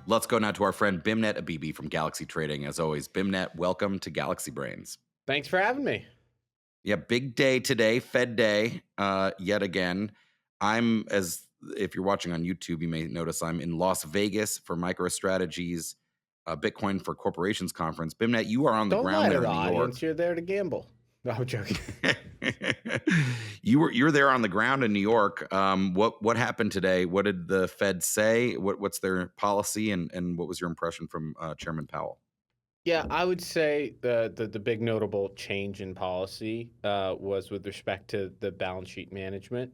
Let's go now to our friend Beimnet Abebe from Galaxy Trading. As always, Beimnet, welcome to Galaxy Brains. Thanks for having me. Yeah, big day today, Fed Day, yet again. If you're watching on YouTube, you may notice I'm in Las Vegas for MicroStrategy's Bitcoin for Corporations conference. Beimnet, you are on the Don't ground lie to there the in New York. audience. You're there to gamble. No, I'm joking. You're there on the ground in New York. What happened today? What did the Fed say? What's their policy, and what was your impression from Chairman Powell? Yeah, I would say the big notable change in policy was with respect to the balance sheet management.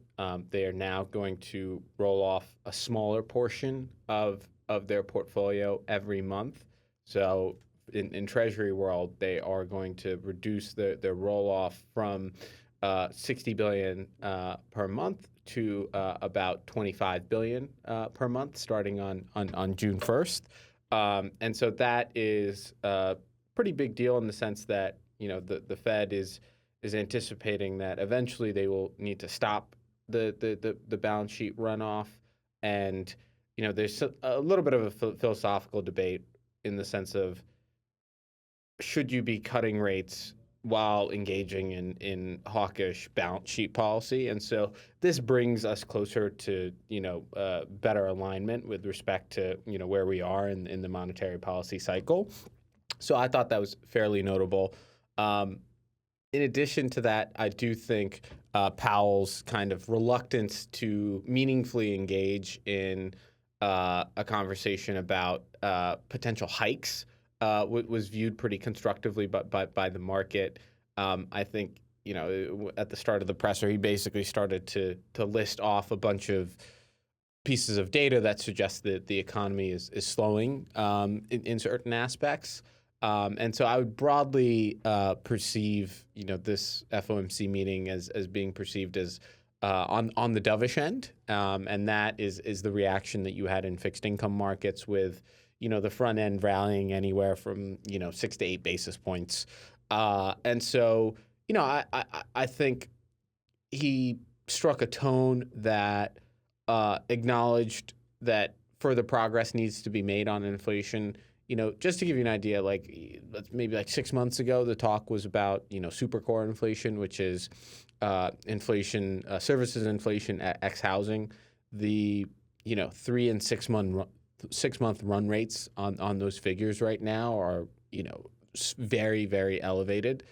They are now going to roll off a smaller portion of their portfolio every month. So in Treasury world, they are going to reduce their roll off from 60 billion per month to about 25 billion per month, starting on June 1st. And so that is a pretty big deal in the sense that, the Fed is anticipating that eventually they will need to stop the balance sheet runoff. And, there's a little bit of a philosophical debate in the sense of, should you be cutting rates while engaging in hawkish balance sheet policy? And so this brings us closer to, better alignment with respect to, where we are in the monetary policy cycle. So I thought that was fairly notable. In addition to that, I do think Powell's kind of reluctance to meaningfully engage in a conversation about potential hikes was viewed pretty constructively by the market. I think, at the start of the presser, he basically started to list off a bunch of pieces of data that suggest that the economy is slowing in certain aspects. And so I would broadly perceive, this FOMC meeting as being perceived as on the dovish end. And that is the reaction that you had in fixed income markets with, the front end rallying anywhere from, 6 to 8 basis points. And so, I think he struck a tone that acknowledged that further progress needs to be made on inflation. Just to give you an idea, maybe 6 months ago, the talk was about, super core inflation, which is inflation, services inflation ex housing. The, 3 and 6 month run rates on those figures right now are, very, very elevated.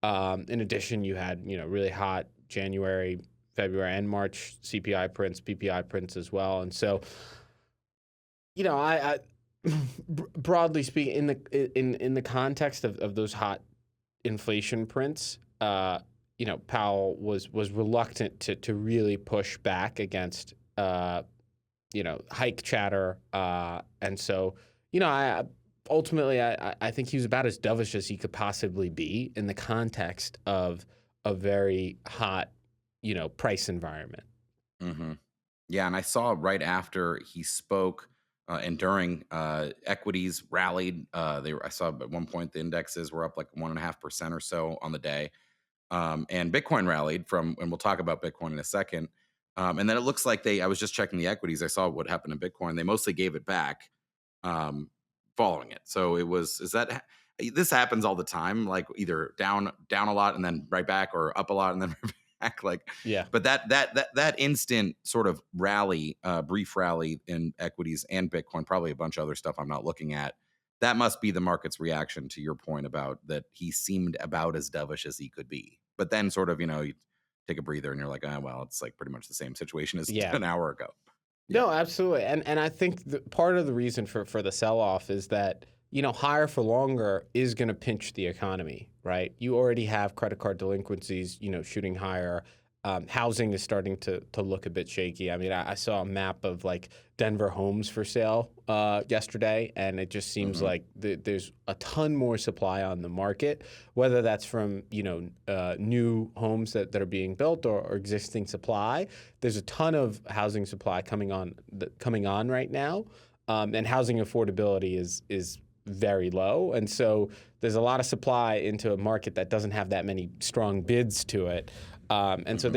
In addition, you had, really hot January, February, and March CPI prints, PPI prints as well. And so, I broadly speaking, in the context of those hot inflation prints, Powell was reluctant to really push back against hike chatter, and so ultimately I think he was about as dovish as he could possibly be in the context of a very hot price environment. Mm-hmm. Yeah, and I saw right after he spoke. And during equities rallied, I saw at one point the indexes were up 1.5% or so on the day, and Bitcoin rallied and we'll talk about Bitcoin in a second. And then it looks like I was just checking the equities. I saw what happened to Bitcoin. They mostly gave it back following it. So this happens all the time, either down a lot and then right back, or up a lot and then right back. Yeah. But that instant sort of rally, brief rally in equities and Bitcoin, probably a bunch of other stuff I'm not looking at, that must be the market's reaction to your point about that he seemed about as dovish as he could be. But then sort of, you take a breather and you're like, well, it's pretty much the same situation as an hour ago. Yeah. No, absolutely. And I think part of the reason for the sell-off is that, higher for longer is going to pinch the economy, right? You already have credit card delinquencies, shooting higher. Housing is starting to look a bit shaky. I mean, I saw a map of Denver homes for sale yesterday, and it just seems like there's a ton more supply on the market, whether that's from new homes that are being built or existing supply. There's a ton of housing supply coming on right now, and housing affordability is very low, and so there's a lot of supply into a market that doesn't have that many strong bids to it. And so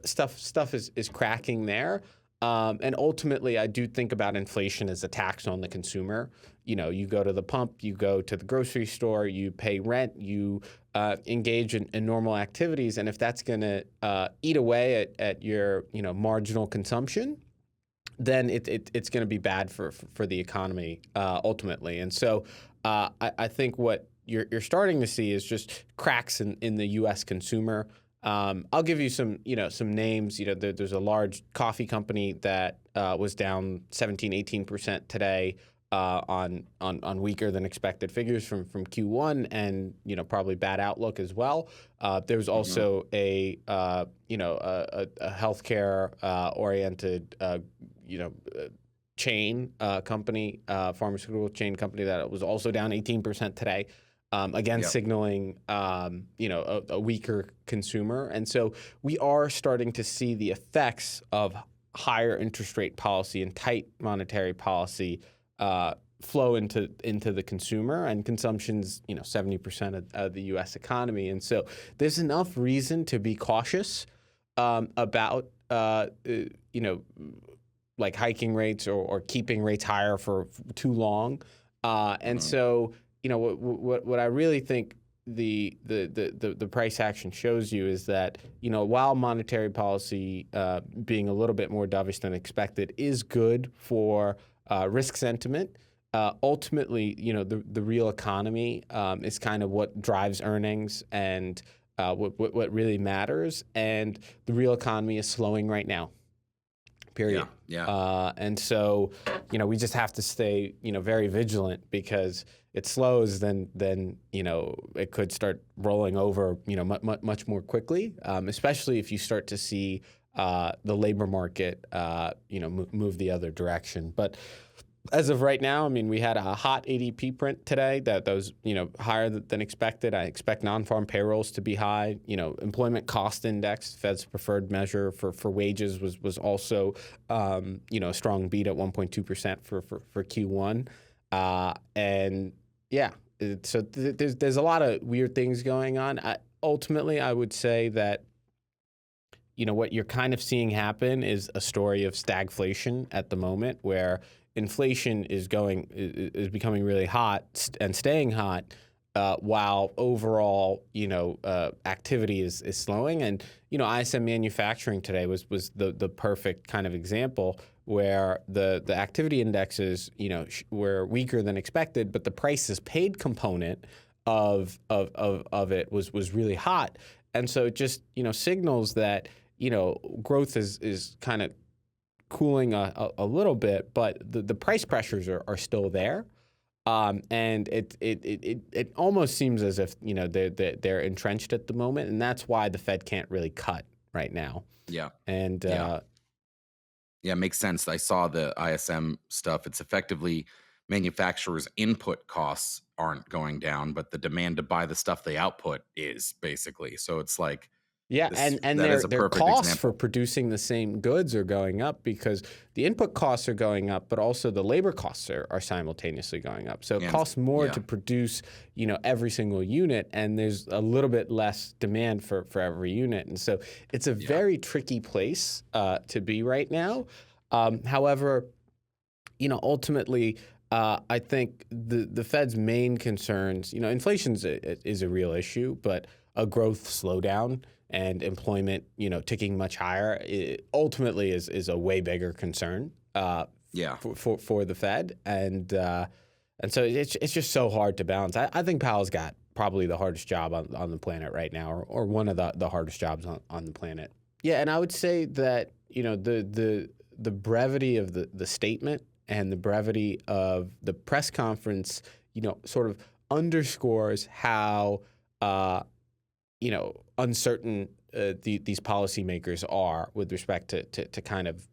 stuff is cracking there. And ultimately, I do think about inflation as a tax on the consumer. You go to the pump, you go to the grocery store, you pay rent, you engage in normal activities, and if that's going to eat away at your marginal consumption, then it's going to be bad for the economy ultimately. And so I think what you're starting to see is just cracks in the U.S. consumer. I'll give you some names. There's a large coffee company that was down 18% today on weaker than expected figures from Q1, and probably bad outlook as well. There's Hmm. also a healthcare oriented chain company, pharmaceutical chain company that was also down 18% today. Again, Yep. signaling a weaker consumer, and so we are starting to see the effects of higher interest rate policy and tight monetary policy flow into the consumer, and consumption's 70% of the U.S. economy, and so there's enough reason to be cautious about you know like hiking rates or keeping rates higher for too long. And Hmm. so, what I really think the price action shows you is that, while monetary policy being a little bit more dovish than expected is good for risk sentiment, ultimately, the real economy is kind of what drives earnings and what really matters. And the real economy is slowing right now. Yeah. Period. Yeah. And so, we just have to stay, very vigilant, because it slows, then it could start rolling over, much more quickly, especially if you start to see the labor market, move the other direction. But as of right now, I mean, we had a hot ADP print today that was, higher than expected. I expect non-farm payrolls to be high. Employment cost index, Fed's preferred measure for wages, was also, a strong beat at 1.2% for Q1. And yeah, so there's a lot of weird things going on. Ultimately, I would say that what you're kind of seeing happen is a story of stagflation at the moment, where inflation is becoming really hot and staying hot, while overall activity is slowing. And ISM manufacturing today was the perfect kind of example, where the activity indexes were weaker than expected, but the prices paid component of it was really hot. And so it just signals that growth is kind of cooling a little bit, but the price pressures are still there. And it almost seems as if they're entrenched at the moment, and that's why the Fed can't really cut right now. Yeah. And Yeah. Yeah, makes sense. I saw the ISM stuff. It's effectively manufacturers' input costs aren't going down, but the demand to buy the stuff they output is, basically. So it's like yeah, this and that is a their perfect costs for example. producing the same goods are going up, because the input costs are going up, but also the labor costs are simultaneously going up. So it And costs more yeah, to produce, every single unit, and there's a little bit less demand for every unit. And so it's a yeah, very tricky place to be right now. However, ultimately, I think the Fed's main concerns, inflation is a real issue, but a growth slowdown and employment, ticking much higher, ultimately is a way bigger concern yeah, for the Fed, and so it's just so hard to balance. I think Powell's got probably the hardest job on the planet right now, or one of the hardest jobs on the planet. Yeah, and I would say that the brevity of the statement and the brevity of the press conference, sort of underscores how uncertain these policymakers are with respect to kind of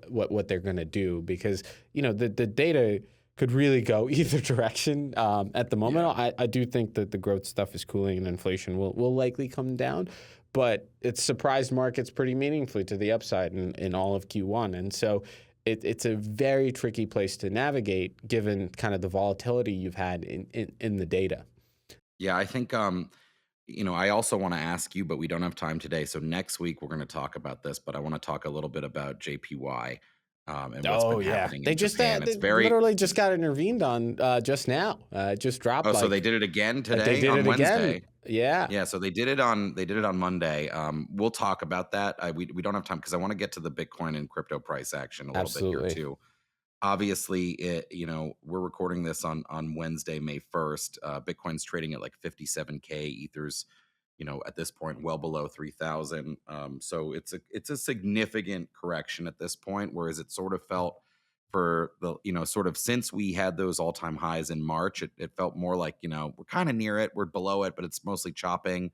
what they're going to do, because the data could really go either direction at the moment. yeah, I do think that the growth stuff is cooling and inflation will likely come down, but it's surprised markets pretty meaningfully to the upside in all of Q1, and so it's a very tricky place to navigate, given kind of the volatility you've had in the data. yeah. I think I also want to ask you, but we don't have time today. So next week we're going to talk about this, but I want to talk a little bit about JPY and what's Oh been yeah, happening they in just Japan. It's they very literally just got intervened on just now. Just dropped Oh, so they like did it again they today did on it again. Wednesday. Yeah, Yeah, so they did it on Monday. We'll talk about that. We don't have time because I want to get to the Bitcoin and crypto price action a little bit here absolutely. too. Obviously, we're recording this on Wednesday, May 1st. Bitcoin's trading at like 57K. Ether's, at this point, well below 3,000. So it's a significant correction at this point. Whereas it sort of felt for the sort of since we had those all time highs in March, it felt more like we're kind of near it, we're below it, but it's mostly chopping.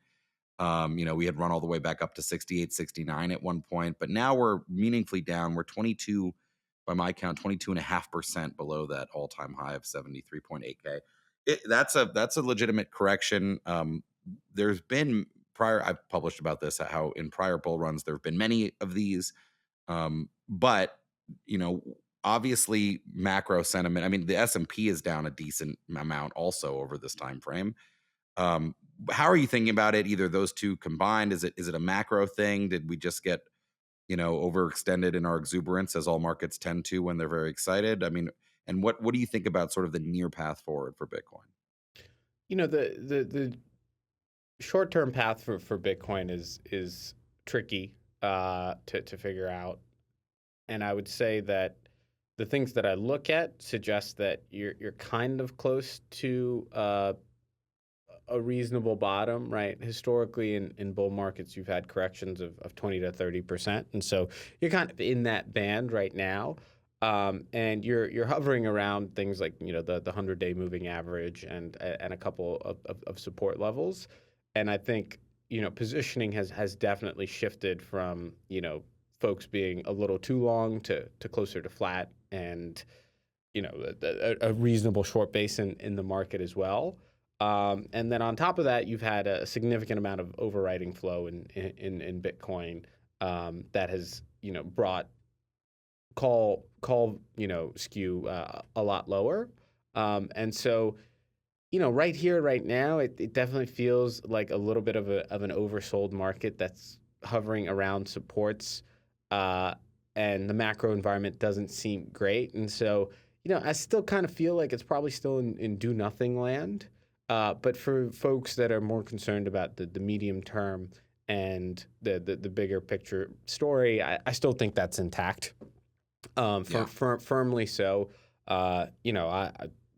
We had run all the way back up to 68, 69 at one point, but now we're meaningfully down. We're 22, by my count, 22.5% below that all-time high of 73.8K. That's a legitimate correction. There's been I've published about this, how in prior bull runs, there have been many of these. But, you know, obviously macro sentiment, I mean, the S&P is down a decent amount also over this time frame. um, how are you thinking about it? Either those two combined? Is it a macro thing? Did we just get overextended in our exuberance, as all markets tend to when they're very excited? I mean, and what do you think about sort of the near path forward for Bitcoin? The short term path for Bitcoin is tricky to figure out, and I would say that the things that I look at suggest that you're kind of close to a reasonable bottom, right? Historically, in bull markets, you've had corrections of 20 to 30%, and so you're kind of in that band right now. And you're hovering around things like the 100-day moving average and a couple of support levels, and I think positioning has definitely shifted from folks being a little too long to closer to flat, and a reasonable short base in the market as well. And then on top of that, you've had a significant amount of overwriting flow in Bitcoin that has brought call skew a lot lower. And so right here, right now, it definitely feels like a little bit of an oversold market that's hovering around supports, uh, and the macro environment doesn't seem great. And so, I still kind of feel like it's probably still in do nothing land. But for folks that are more concerned about the medium term and the bigger picture story, I still think that's intact, Yeah. firmly so.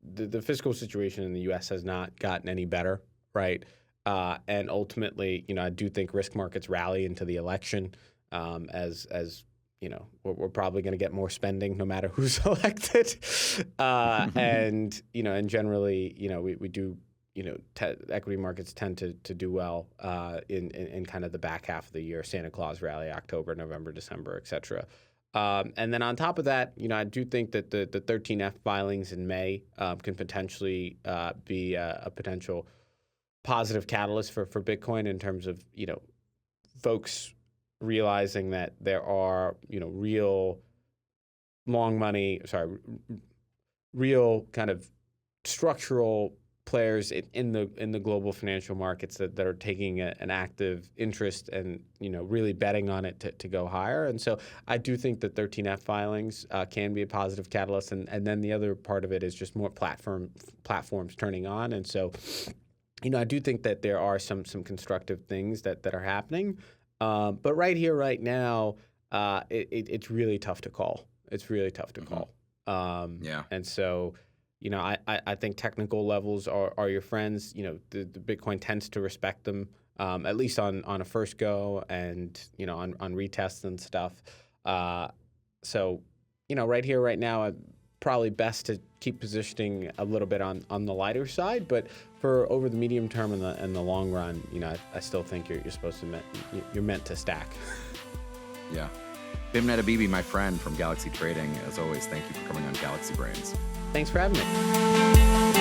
The fiscal situation in the U.S. has not gotten any better, right? And ultimately, I do think risk markets rally into the election, as we're probably going to get more spending no matter who's elected, and generally, we do. Equity markets tend to do well in kind of the back half of the year. Santa Claus rally, October, November, December, et cetera. And then on top of that, I do think that the 13F filings in May can potentially be a potential positive catalyst for Bitcoin in terms of folks realizing that there are real real kind of structural players in the global financial markets that are taking an active interest and really betting on it to go higher. And so I do think that 13F filings can be a positive catalyst, and then the other part of it is just more platforms turning on. And so I do think that there are some constructive things that are happening, but right here, right now, it's really tough to call. It's really tough to Hmm. call. Yeah. And so, I think technical levels are your friends. The Bitcoin tends to respect them, at least on a first go, and on retests and stuff. So, right here, right now, probably best to keep positioning a little bit on the lighter side. But for over the medium term and the long run, I still think you're supposed to you're meant to stack. Yeah. Beimnet Abebe, my friend from Galaxy Trading, as always, thank you for coming on Galaxy Brains. Thanks for having me.